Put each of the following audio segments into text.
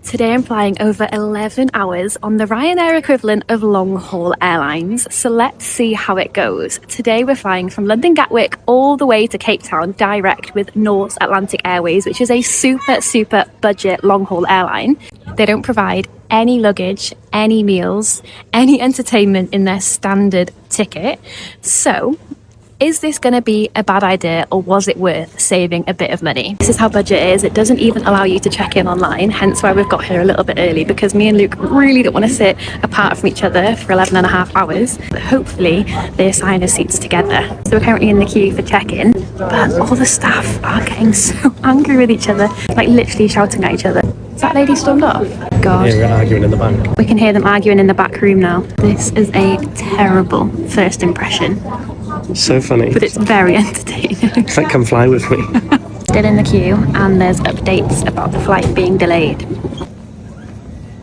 Today I'm flying over 11 hours on the Ryanair equivalent of long-haul airlines, so let's see how it goes. Today we're flying from London Gatwick all the way to Cape Town direct with Norse Atlantic Airways, which is a super budget long-haul airline. They don't provide any luggage, any meals, any entertainment in their standard ticket. So is this going to be a bad idea, or was it worth saving a bit of money? This is how budget is. It doesn't even allow you to check in online, hence why we've got here a little bit early, because me and Luke really don't want to sit apart from each other for 11 and a half hours. But hopefully they assign us seats together. So we're currently in the queue for check-in, but all the staff are getting so angry with each other, like literally shouting at each other. Is that lady stormed off? God. Yeah, we're arguing in the back. We can hear them arguing in the back room now. This is a terrible first impression. So funny. But it's very entertaining. It's like, come fly with me. Still in the queue, and there's updates about the flight being delayed.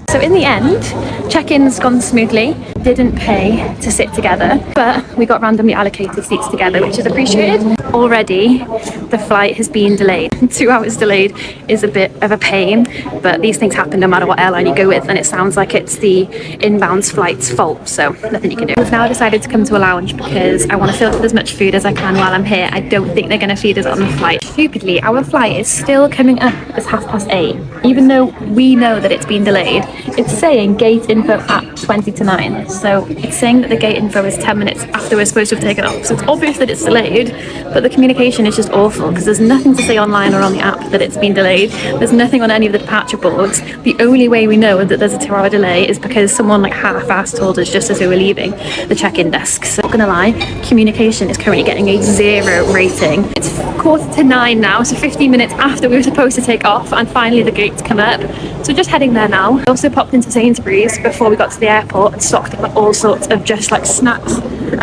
So in the end, check-in's gone smoothly. Didn't pay to sit together, but we got randomly allocated seats together, which is appreciated. Already, the flight has been delayed. 2 hours delayed is a bit of a pain, but these things happen no matter what airline you go with, and it sounds like it's the inbound flight's fault, so nothing you can do. We've now decided to come to a lounge because I want to fill up with as much food as I can while I'm here. I don't think they're going to feed us on the flight. Stupidly, our flight is still coming up as 8:30, even though we know that it's been delayed. It's saying gate info at 20 to 9, so it's saying that the gate info is 10 minutes after we're supposed to have taken off, so it's obvious that it's delayed, but the communication is just awful because there's nothing to say online or on the app that it's been delayed. There's nothing on any of the departure boards. The only way we know that there's a 2-hour delay is because someone like half-assed told us just as we were leaving the check-in desk. So not gonna lie, communication is currently getting a 0 rating. It's 8:45 now, so 15 minutes after we were supposed to take off, and finally the gates come up. So we're just heading there now. We also popped into Sainsbury's before we got to the airport and stocked up on all sorts of just like snacks.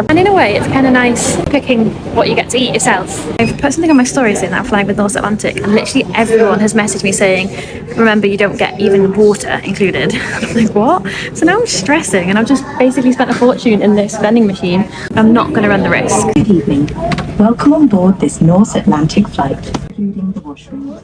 And in a way, it's kind of nice picking what you get to eat yourself. I've put something on my story saying that I'm flying with Norse Atlantic, and literally everyone has messaged me saying, remember, you don't get even water included. I'm like, what? So now I'm stressing, and I've just basically spent a fortune in this vending machine. I'm not going to run the risk. Good evening. Welcome on board this Norse Atlantic flight, including the washroom.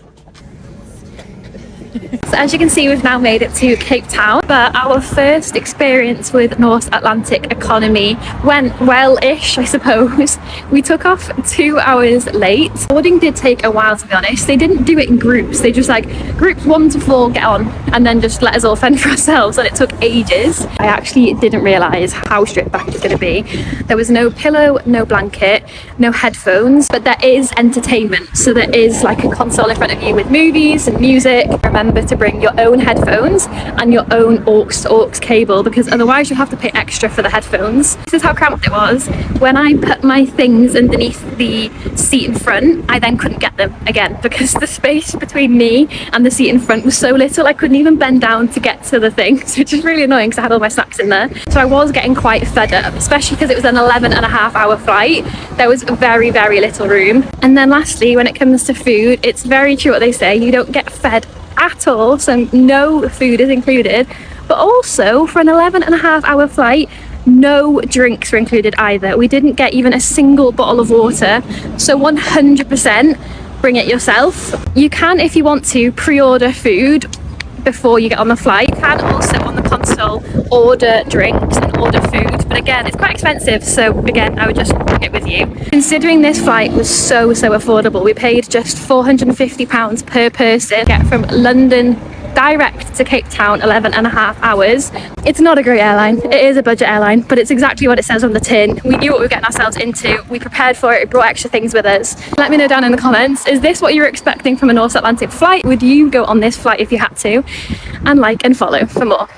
So as you can see, we've now made it to Cape Town, but our first experience with Norse Atlantic economy went well-ish, I suppose. We took off 2 hours late. Boarding did take a while, to be honest. They didn't do it in groups. They just like, groups 1 to 4 get on, and then just let us all fend for ourselves, and it took ages. I actually didn't realise how stripped back it's going to be. There was no pillow, no blanket, no headphones, but there is entertainment. So there is like a console in front of you with movies and music. Remember to bring your own headphones and your own aux to aux cable, because otherwise you'll have to pay extra for the headphones. This is how cramped it was. When I put my things underneath the seat in front, I then couldn't get them again because the space between me and the seat in front was so little I couldn't even bend down to get to the things, which is really annoying because I had all my snacks in there. So I was getting quite fed up, especially because it was an 11.5-hour flight. There was very little room. And then lastly, when it comes to food, it's very true what they say, you don't get fed at all, so no food is included, but also for an 11.5-hour flight, no drinks were included either. We didn't get even a single bottle of water, so 100% bring it yourself. You can, if you want to, pre-order food before you get on the flight. You can also on the console order drinks and order food, but again, it's quite expensive, so again, I would just bring it with you. Considering this flight was so affordable, we paid just £450 per person to get from London direct to Cape Town, 11.5 hours. It's not a great airline, it is a budget airline, but it's exactly what it says on the tin. We knew what we were getting ourselves into, we prepared for it, we brought extra things with us. Let me know down in the comments, is this what you were expecting from a Norse Atlantic flight? Would you go on this flight if you had to? And like and follow for more.